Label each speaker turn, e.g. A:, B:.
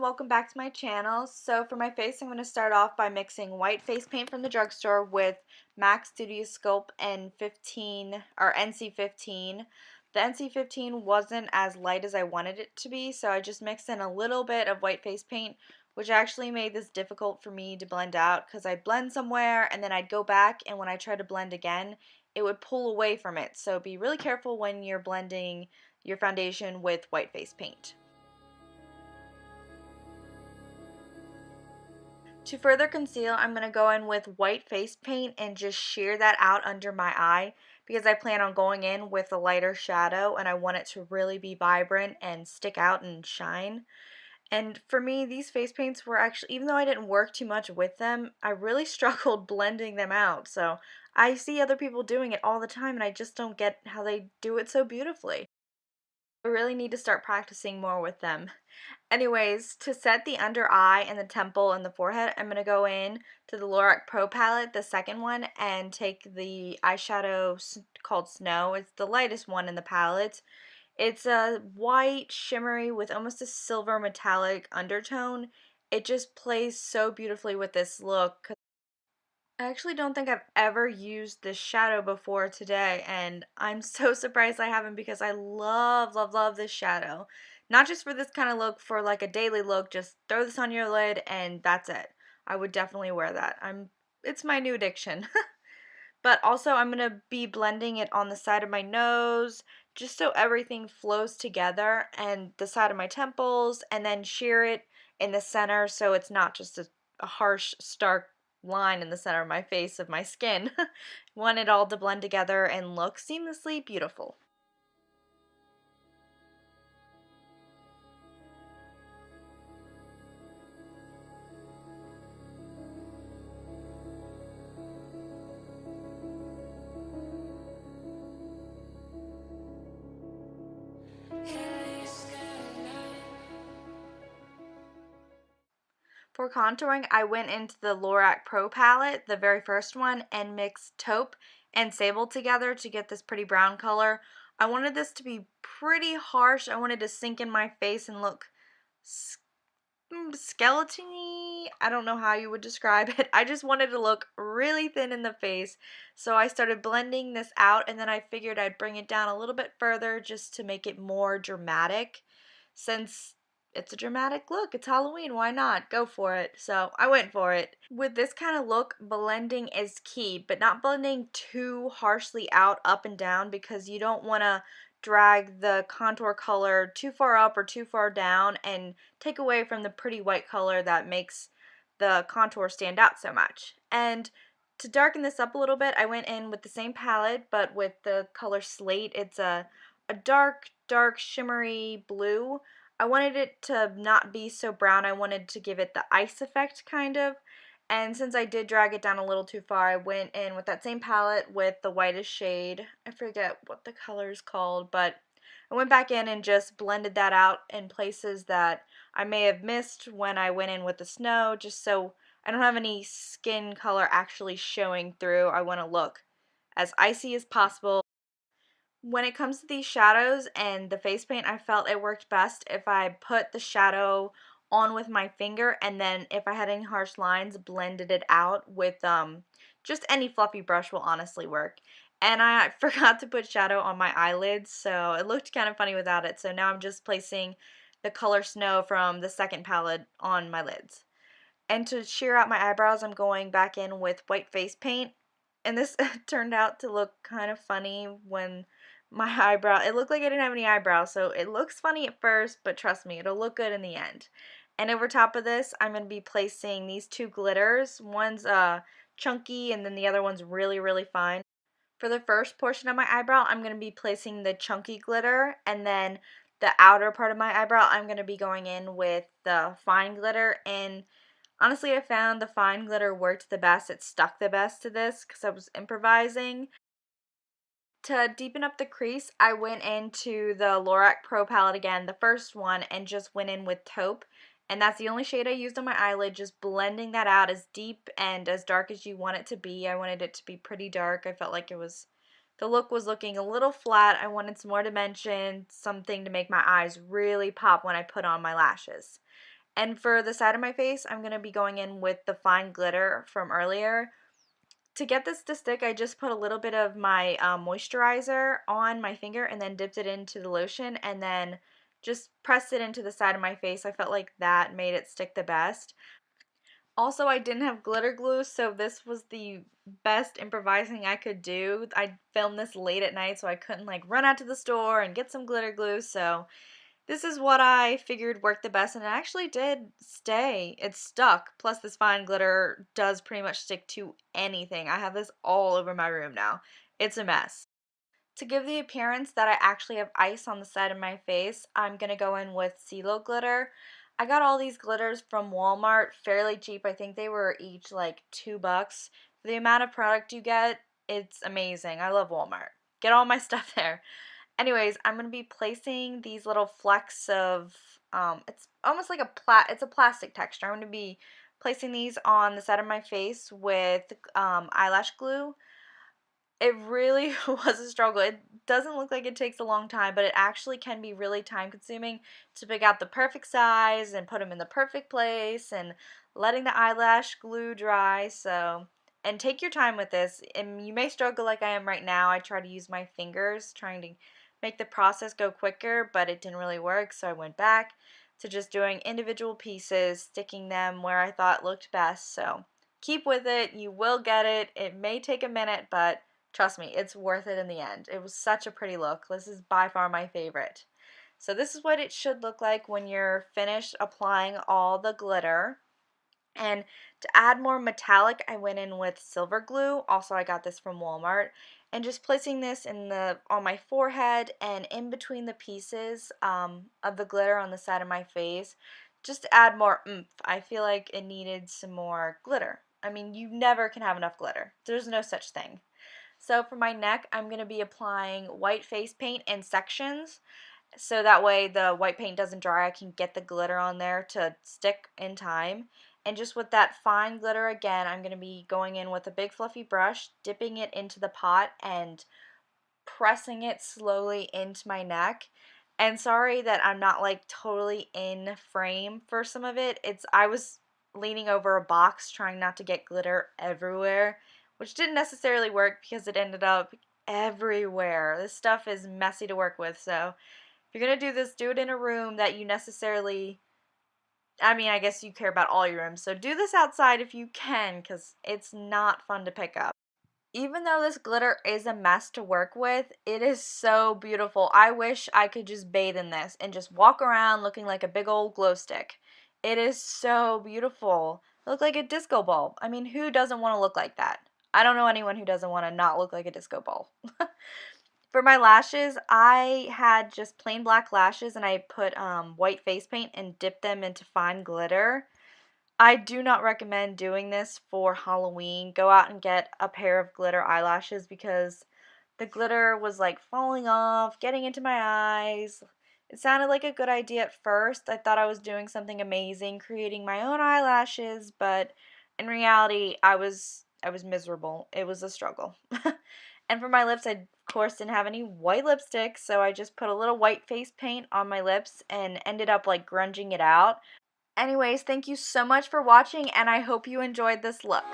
A: welcome back to my channel. So for my face, I'm going to start off by mixing white face paint from the drugstore with MAC Studio Sculpt NC15. The NC15 wasn't as light as I wanted it to be, so I just mixed in a little bit of white face paint, which actually made this difficult for me to blend out because I'd blend somewhere and then I'd go back, and when I tried to blend again, it would pull away from it. So be really careful when you're blending your foundation with white face paint. To further conceal, I'm going to go in with white face paint and just sheer that out under my eye because I plan on going in with a lighter shadow and I want it to really be vibrant and stick out and shine. And for me, these face paints were actually, even though I didn't work too much with them, I really struggled blending them out. So I see other people doing it all the time and I just don't get how they do it so beautifully. I really need to start practicing more with them. Anyways, to set the under eye and the temple and the forehead, I'm going to go in to the Lorac Pro palette, the second one, and take the eyeshadow called Snow. It's the lightest one in the palette. It's a white, shimmery with almost a silver metallic undertone. It just plays so beautifully with this look. I actually don't think I've ever used this shadow before today, and I'm so surprised I haven't because I love, love, love this shadow. Not just for this kind of look, for like a daily look, just throw this on your lid and that's it. I would definitely wear that. It's my new addiction. But also I'm going to be blending it on the side of my nose, just so everything flows together, and the side of my temples, and then sheer it in the center so it's not just a harsh, stark line in the center of my face of my skin. Want it all to blend together and look seamlessly beautiful. For contouring, I went into the Lorac Pro palette, the very first one, and mixed taupe and sable together to get this pretty brown color. I wanted this to be pretty harsh. I wanted to sink in my face and look skeleton-y. I don't know how you would describe it. I just wanted to look really thin in the face. So I started blending this out, and then I figured I'd bring it down a little bit further just to make it more dramatic. Since it's a dramatic look, it's Halloween, why not? Go for it. So I went for it. With this kind of look, blending is key, but not blending too harshly out up and down because you don't want to drag the contour color too far up or too far down and take away from the pretty white color that makes the contour stand out so much. And to darken this up a little bit, I went in with the same palette but with the color Slate. It's a dark, dark shimmery blue. I wanted it to not be so brown. I wanted to give it the ice effect kind of. And since I did drag it down a little too far, I went in with that same palette with the whitest shade. I forget what the color is called, but I went back in and just blended that out in places that I may have missed when I went in with the snow, just so I don't have any skin color actually showing through. I want to look as icy as possible. When it comes to these shadows and the face paint, I felt it worked best if I put the shadow on with my finger, and then if I had any harsh lines, blended it out with just any fluffy brush will honestly work. And I forgot to put shadow on my eyelids, so it looked kind of funny without it. So now I'm just placing the color Snow from the second palette on my lids. And to sheer out my eyebrows, I'm going back in with white face paint. And this turned out to look kind of funny when my it looked like I didn't have any eyebrows, so it looks funny at first, but trust me, it'll look good in the end. And over top of this, I'm going to be placing these two glitters. One's chunky and then the other one's really, really fine. For the first portion of my eyebrow, I'm going to be placing the chunky glitter, and then the outer part of my eyebrow, I'm going to be going in with the fine glitter. And honestly, I found the fine glitter worked the best. It stuck the best to this because I was improvising. To deepen up the crease, I went into the Lorac Pro palette again, the first one, and just went in with taupe. And that's the only shade I used on my eyelid, just blending that out as deep and as dark as you want it to be. I wanted it to be pretty dark. I felt like the look was looking a little flat. I wanted some more dimension, something to make my eyes really pop when I put on my lashes. And for the side of my face, I'm going to be going in with the fine glitter from earlier. To get this to stick, I just put a little bit of my moisturizer on my finger and then dipped it into the lotion and then just pressed it into the side of my face. I felt like that made it stick the best. Also, I didn't have glitter glue, so this was the best improvising I could do. I filmed this late at night, so I couldn't like run out to the store and get some glitter glue, so this is what I figured worked the best, and it actually did stay. It stuck. Plus, this fine glitter does pretty much stick to anything. I have this all over my room now. It's a mess. To give the appearance that I actually have ice on the side of my face, I'm going to go in with CeeLo glitter. I got all these glitters from Walmart, fairly cheap. I think they were each like $2. For the amount of product you get, it's amazing. I love Walmart. Get all my stuff there. Anyways, I'm going to be placing these little flecks of, it's almost like it's a plastic texture. I'm going to be placing these on the side of my face with eyelash glue. It really was a struggle. It doesn't look like it takes a long time, but it actually can be really time consuming to pick out the perfect size and put them in the perfect place and letting the eyelash glue dry. So, and take your time with this. And you may struggle like I am right now. I try to use my fingers trying to make the process go quicker, but it didn't really work. So I went back to just doing individual pieces, sticking them where I thought looked best. So keep with it. You will get it. It may take a minute, but trust me, it's worth it in the end. It was such a pretty look. This is by far my favorite. So this is what it should look like when you're finished applying all the glitter. And to add more metallic, I went in with silver glue. Also, I got this from Walmart. And just placing this on my forehead and in between the pieces of the glitter on the side of my face, just to add more oomph. I feel like it needed some more glitter. I mean, you never can have enough glitter. There's no such thing. So for my neck, I'm going to be applying white face paint in sections. So that way the white paint doesn't dry, I can get the glitter on there to stick in time. And just with that fine glitter again, I'm going to be going in with a big fluffy brush, dipping it into the pot and pressing it slowly into my neck. And sorry that I'm not like totally in frame for some of it. I was leaning over a box trying not to get glitter everywhere, which didn't necessarily work because it ended up everywhere. This stuff is messy to work with, so if you're going to do this, do it in a room that you necessarily, I mean, I guess you care about all your rooms, so do this outside if you can because it's not fun to pick up. Even though this glitter is a mess to work with, it is so beautiful. I wish I could just bathe in this and just walk around looking like a big old glow stick. It is so beautiful. Look like a disco ball. I mean, who doesn't want to look like that? I don't know anyone who doesn't want to not look like a disco ball. For my lashes, I had just plain black lashes and I put white face paint and dipped them into fine glitter. I do not recommend doing this for Halloween. Go out and get a pair of glitter eyelashes because the glitter was like falling off, getting into my eyes. It sounded like a good idea at first. I thought I was doing something amazing, creating my own eyelashes, but in reality, I was miserable. It was a struggle. And for my lips, I of course didn't have any white lipstick, so I just put a little white face paint on my lips and ended up like grunging it out. Anyways, thank you so much for watching, and I hope you enjoyed this look.